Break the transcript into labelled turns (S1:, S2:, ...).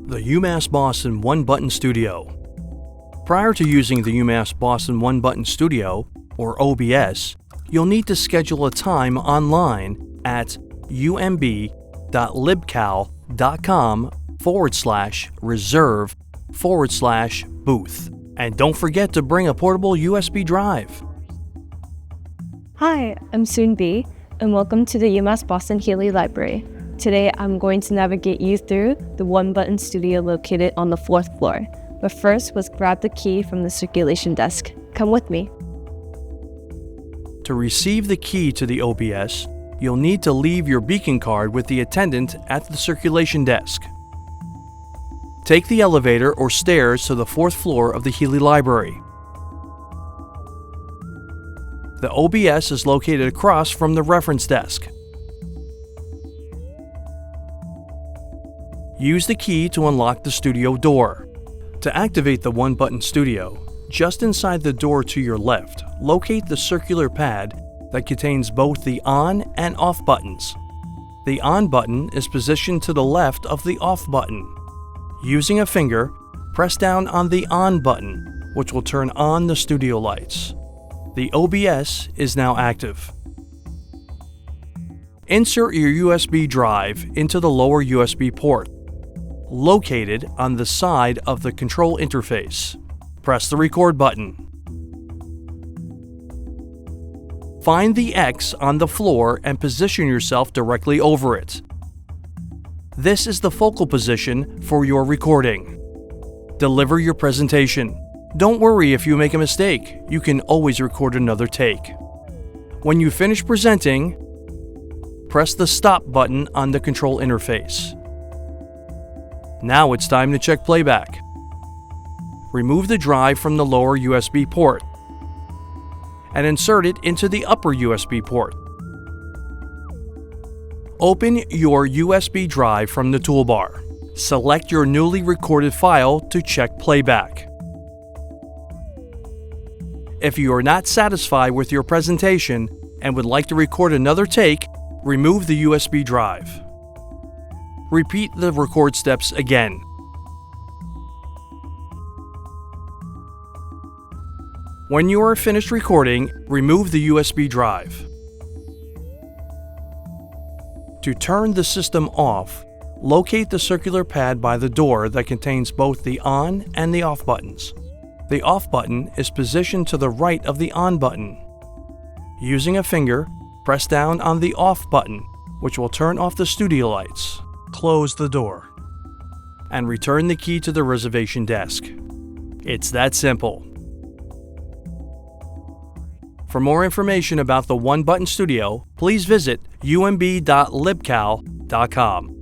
S1: The UMass Boston One Button Studio. Prior to using the UMass Boston One Button Studio, or OBS, you'll need to schedule a time online at umb.libcal.com/reserve/booth. And don't forget to bring a portable USB drive.
S2: Hi, I'm Soon B, and welcome to the UMass Boston Healey Library. Today, I'm going to navigate you through the One Button Studio located on the 4th floor. But first, let's grab the key from the circulation desk. Come with me.
S1: To receive the key to the OBS, you'll need to leave your beacon card with the attendant at the circulation desk. Take the elevator or stairs to the 4th floor of the Healey Library. The OBS is located across from the reference desk. Use the key to unlock the studio door. To activate the One Button Studio, just inside the door to your left, locate the circular pad that contains both the on and off buttons. The on button is positioned to the left of the off button. Using a finger, press down on the on button, which will turn on the studio lights. The OBS is now active. Insert your USB drive into the lower USB port, located on the side of the control interface. Press the record button. Find the X on the floor and position yourself directly over it. This is the focal position for your recording. Deliver your presentation. Don't worry if you make a mistake. You can always record another take. When you finish presenting, press the stop button on the control interface. Now it's time to check playback. Remove the drive from the lower USB port and insert it into the upper USB port. Open your USB drive from the toolbar. Select your newly recorded file to check playback. If you are not satisfied with your presentation and would like to record another take, remove the USB drive. Repeat the record steps again. When you are finished recording, remove the USB drive. To turn the system off, locate the circular pad by the door that contains both the on and the off buttons. The off button is positioned to the right of the on button. Using a finger, press down on the off button, which will turn off the studio lights. Close the door and return the key to the reservation desk. It's that simple. For more information about the One Button Studio, please visit umb.libcal.com.